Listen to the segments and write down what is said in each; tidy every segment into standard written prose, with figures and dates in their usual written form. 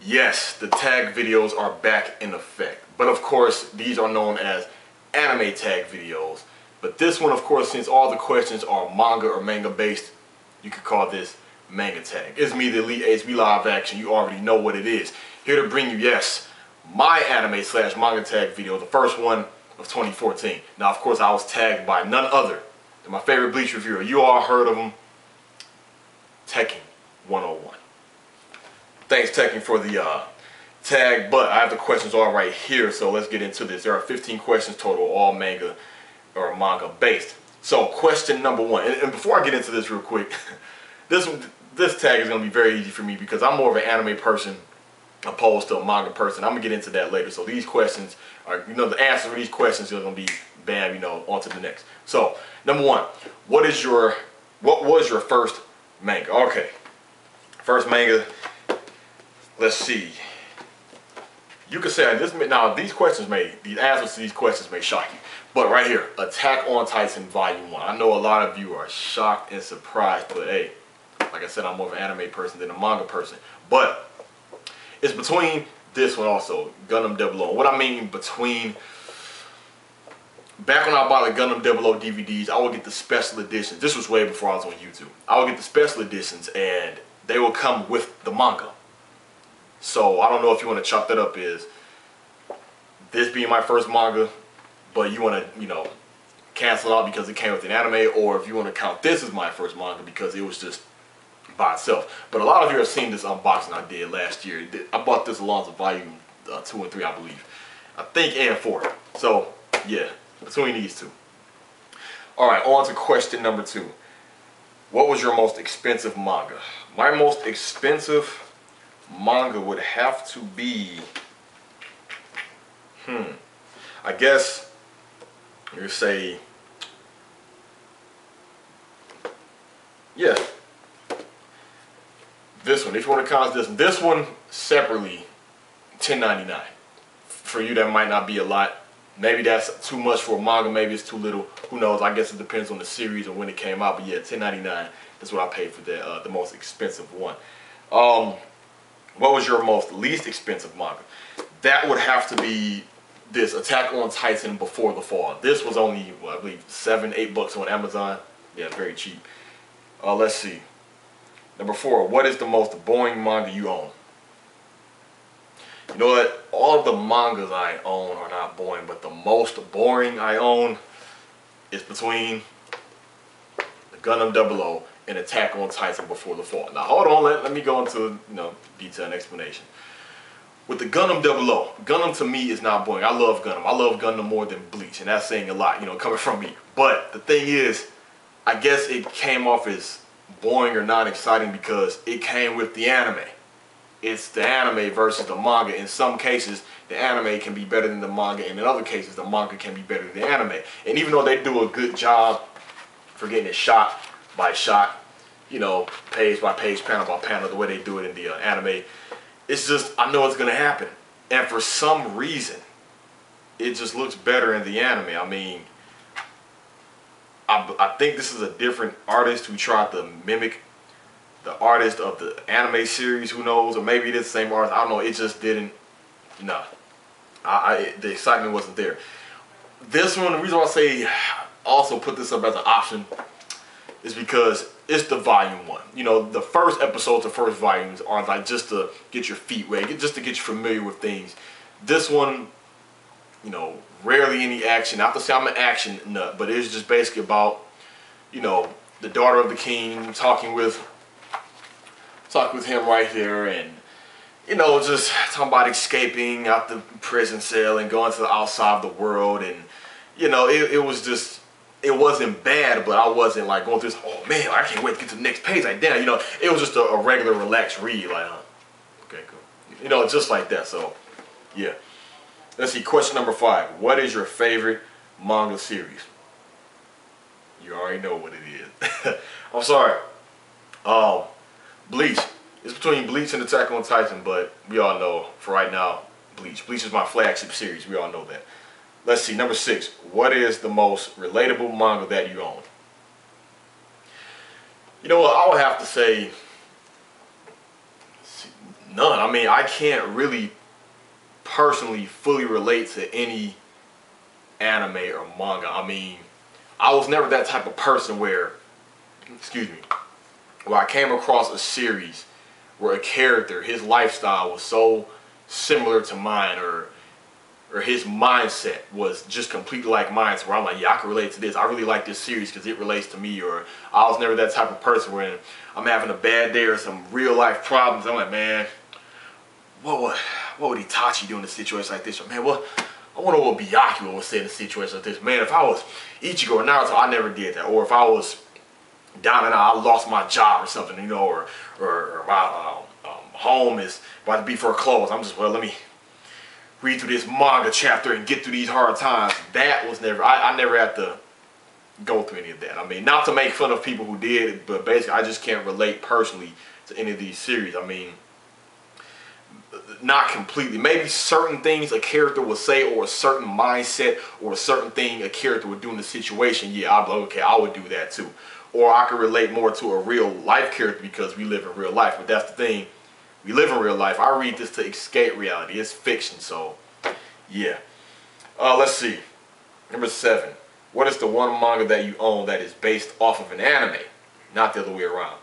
Yes, the tag videos are back in effect. But of course, these are known as anime tag videos. But this one, of course, since all the questions are manga or manga based, you could call this manga tag. It's me, the Elite Ace, we live action. You already know what it is. Here to bring you, yes, my anime slash manga tag video, the first one of 2014. Now, of course, I was tagged by none other than my favorite Bleach reviewer. You all heard of him, Tekken 101. Thanks, Tekken, for the tag, but I have the questions all right here, so let's get into this. There are 15 questions total, all manga or manga based. So, question number one, and before I get into this real quick, this tag is going to be very easy for me because I'm more of an anime person opposed to a manga person. I'm going to get into that later. So these questions are, the answers for these questions are going to be bam, on to the next. So, number one, what was your first manga? Okay, first manga. Let's see. You could say this. Now, these answers to these questions may shock you, but right here, Attack on Titan Volume 1. I know a lot of you are shocked and surprised, but hey, like I said, I'm more of an anime person than a manga person. But it's between this one also, Gundam 00. What I mean between, back when I bought the Gundam 00 DVDs, I would get the special editions. This was way before I was on YouTube. I would get the special editions, and they would come with the manga. So I don't know if you want to chop that up as this being my first manga, but you want to, cancel it out because it came with an anime, or if you want to count this as my first manga because it was just by itself. But a lot of you have seen this unboxing I did last year. I bought this along with volume 2 and 3, I believe. I think, and 4. So, yeah, between these two. Alright, on to question number 2. What was your most expensive manga? My most expensive manga would have to be, I guess you say, yeah, this one. If you want to count this one separately, $10.99. For you, that might not be a lot. Maybe that's too much for a manga. Maybe it's too little. Who knows? I guess it depends on the series or when it came out. But yeah, $10.99. That's what I paid for the most expensive one. What was your most least expensive manga? That would have to be this Attack on Titan Before the Fall. This was only, I believe, $7-8 on Amazon. Yeah, very cheap. Let's see. Number 4, what is the most boring manga you own? You know what? All of the mangas I own are not boring, but the most boring I own is between the Gundam 00 and Attack on Titan Before the Fall. Now hold on, let me go into detail and explanation. With the Gundam 00, Gundam to me is not boring. I love Gundam. I love Gundam more than Bleach, and that's saying a lot, coming from me. But the thing is, I guess it came off as boring or not exciting because it came with the anime. It's the anime versus the manga. In some cases, the anime can be better than the manga, and in other cases, the manga can be better than the anime. And even though they do a good job for getting it shot by shot, page by page, panel by panel, the way they do it in the anime, it's just, I know it's going to happen. And for some reason, it just looks better in the anime. I mean, I think this is a different artist who tried to mimic the artist of the anime series, who knows, or maybe it is the same artist, I don't know, it just didn't, the excitement wasn't there. This one, the reason why I say also put this up as an option is because it's the volume 1. The first episodes, the first volumes are like just to get your feet wet, just to get you familiar with things. This one, rarely any action. Not to say I'm an action nut, but it's just basically about, the daughter of the king talking with him right here, and just talking about escaping out the prison cell and going to the outside of the world, and it was just, it wasn't bad, but I wasn't like going through this, oh man, I can't wait to get to the next page, like damn, it was just a regular relaxed read, like okay, cool, just like that. So yeah, let's see, question number 5, what is your favorite manga series? You already know what it is. I'm sorry. Bleach. It's between Bleach and Attack on Titan, but we all know, for right now, Bleach. Bleach is my flagship series. We all know that. Let's see, number 6. What is the most relatable manga that you own? You know what, I would have to say, let's None. I mean, I can't really personally fully relate to any anime or manga. I mean, I was never that type of person where, excuse me, where I came across a series where a character, his lifestyle was so similar to mine, or his mindset was just completely like mine, so where I'm like, yeah, I can relate to this. I really like this series because it relates to me. Or I was never that type of person where I'm having a bad day or some real life problems. I'm like, man, what would Itachi do in a situation like this? Or man, I wonder what Byakuya would say in a situation like this. Man, if I was Ichigo or Naruto, I never did that. Or if I was down and out, I lost my job or something, you know, or my home is about to be foreclosed. I'm just, well, let me read through this manga chapter and get through these hard times. That was never, I never had to go through any of that. I mean, not to make fun of people who did, but basically I just can't relate personally to any of these series. I mean, not completely. Maybe certain things a character would say, or a certain mindset, or a certain thing a character would do in the situation. Yeah, I'd be like, okay, I would do that too. Or I could relate more to a real life character because we live in real life. But that's the thing. We live in real life. I read this to escape reality. It's fiction, so yeah. Let's see. Number 7. What is the one manga that you own that is based off of an anime? Not the other way around.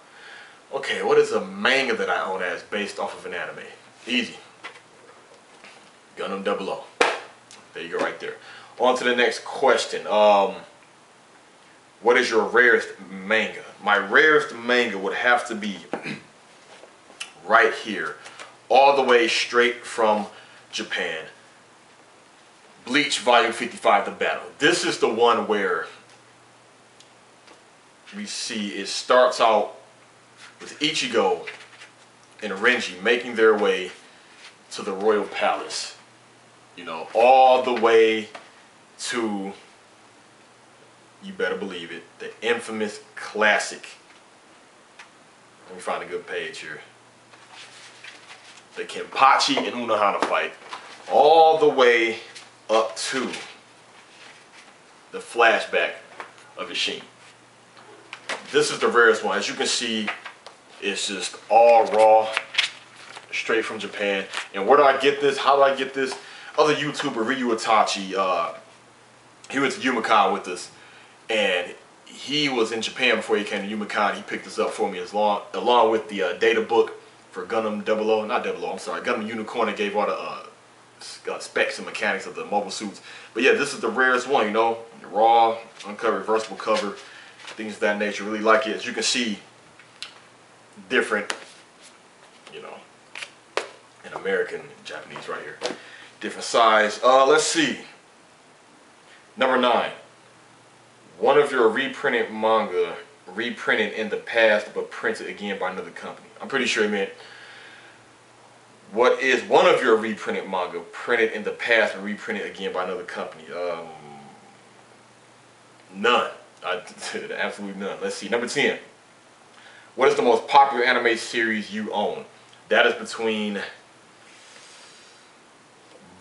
Okay, what is a manga that I own that is based off of an anime? Easy. Gundam 00. There you go right there. On to the next question. What is your rarest manga? My rarest manga would have to be right here, all the way straight from Japan. Bleach Volume 55, The Battle. This is the one where we see it starts out with Ichigo and Renji making their way to the Royal Palace. You know, all the way to, you better believe it, the infamous classic. Let me find a good page here. The Kenpachi and Unohana fight, all the way up to the flashback of Ishin. This is the rarest one. As you can see, it's just all raw, straight from Japan. And where do I get this? How do I get this? Other YouTuber, Ryu Itachi, he went to Youmacon with us, and he was in Japan before he came to Youmacon. He picked this up for me along with the data book for Gundam 00, not 00, I'm sorry, Gundam Unicorn. It gave all the specs and mechanics of the mobile suits. But yeah, this is the rarest one, you know, raw, uncovered, reversible cover, things of that nature. Really like it. As you can see, different, you know, in American and Japanese right here. Different size. Let's see. Number 9. One of your reprinted manga reprinted in the past but printed again by another company. I'm pretty sure he meant, what is one of your reprinted manga printed in the past but reprinted again by another company? None. Absolutely none. Let's see. Number 10. What is the most popular anime series you own? That is between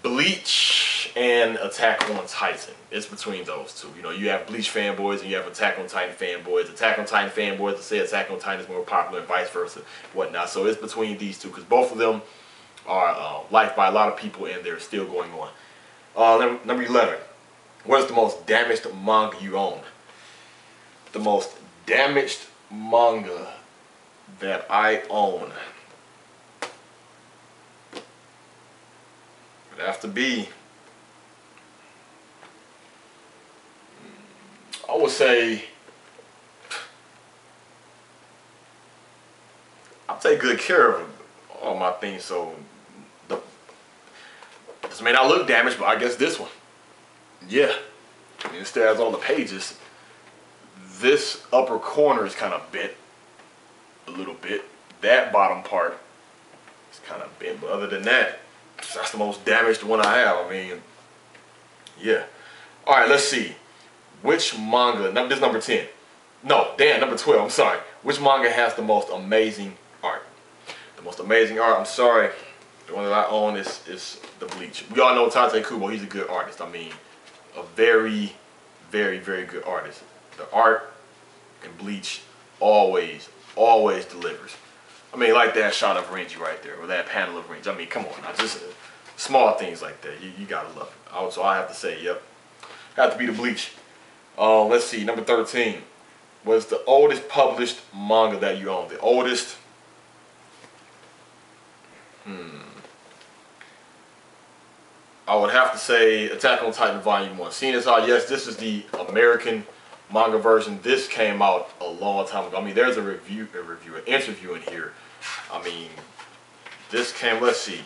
Bleach and Attack on Titan. It's between those two. You know, you have Bleach fanboys and you have Attack on Titan fanboys. Attack on Titan fanboys will say Attack on Titan is more popular and vice versa, whatnot. So it's between these two because both of them are liked by a lot of people and they're still going on. Number 11. What is the most damaged manga you own? The most damaged manga that I own would have to be, I would say, I take good care of all my things, so this may not look damaged, but I guess this one, yeah, it still has all the pages. This upper corner is kind of bent a little bit. That bottom part is kind of bent, but other than that, that's the most damaged one I have. I mean, yeah. All right, let's see. Which manga, this is number 10. No, damn, number 12, I'm sorry. Which manga has the most amazing art? The most amazing art, I'm sorry. The one that I own is the Bleach. We all know Tate Kubo, he's a good artist. I mean, a very, very, very good artist. The art in Bleach always delivers. I mean, like that shot of Renji right there, or that panel of Renji. I mean, come on, now, just small things like that. You gotta love it. So I have to say, yep, have to be the Bleach. Let's see, number 13 was the oldest published manga that you own. The oldest. I would have to say Attack on Titan Volume 1. Seeing as how, yes, this is the American manga version. This came out a long time ago. I mean, there's an interview in here. I mean, this came, let's see.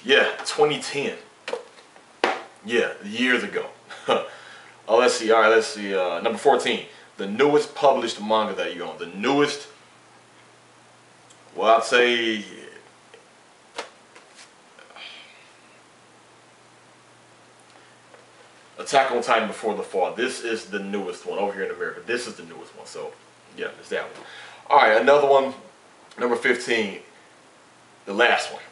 Yeah, 2010. Yeah, years ago. Oh, let's see. All right, let's see. Number 14. The newest published manga that you own. The newest. Well, I'd say Attack on Titan Before the Fall. This is the newest one over here in America. This is the newest one. So, yeah, it's that one. All right, another one. Number 15. The last one.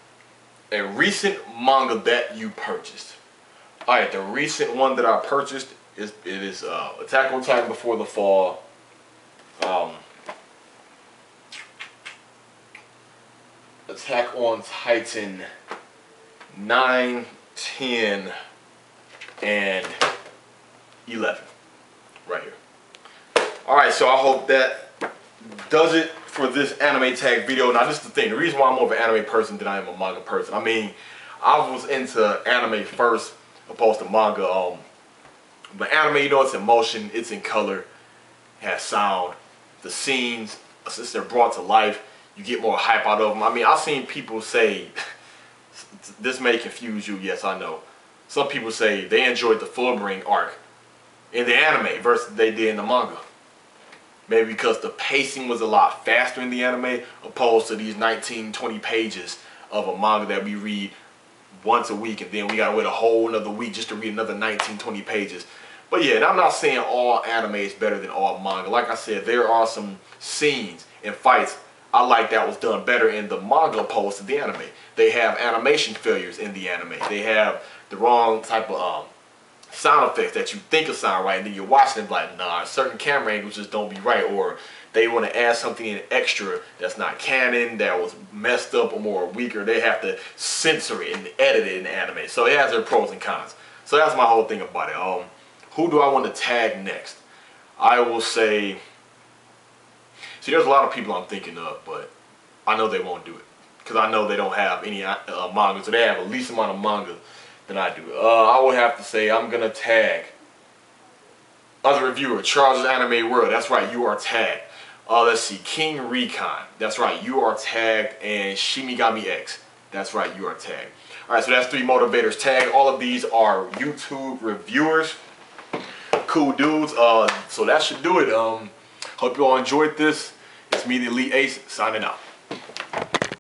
A recent manga that you purchased. All right, the recent one that I purchased is Attack on Titan Before the Fall. Attack on Titan 9, 10, and 11. Right here. Alright, so I hope that does it for this anime tag video. Now, this is the thing. The reason why I'm more of an anime person than I am a manga person. I mean, I was into anime first opposed to manga. But anime, you know, it's in motion, it's in color, it has sound. The scenes, since they're brought to life, you get more hype out of them. I mean, I've seen people say, this may confuse you, yes, I know. Some people say they enjoyed the Fullbring arc in the anime versus they did in the manga. Maybe because the pacing was a lot faster in the anime opposed to these 19, 20 pages of a manga that we read once a week, and then we gotta wait a whole another week just to read another 19, 20 pages. But yeah, and I'm not saying all anime is better than all manga. Like I said, there are some scenes and fights I like that was done better in the manga opposed to the anime. They have animation failures in the anime. They have the wrong type of sound effects that you think will sound right, and then you're watching it like, nah, certain camera angles just don't be right, or they want to add something in extra that's not canon, that was messed up or more weaker. They have to censor it and edit it in the anime. So it has their pros and cons. So that's my whole thing about it. Who do I want to tag next? I will say, see, there's a lot of people I'm thinking of, but I know they won't do it because I know they don't have any manga, so they have the least amount of manga than I do. I would have to say I'm gonna tag other reviewer, Charles' Anime World. That's right, you are tagged. Let's see, King Recon. That's right, you are tagged, and Shimigami X. That's right, you are tagged. All right, so that's 3 motivators tagged. All of these are YouTube reviewers. Cool dudes. So that should do it. Hope you all enjoyed this. It's me, the Elite Ace, signing out.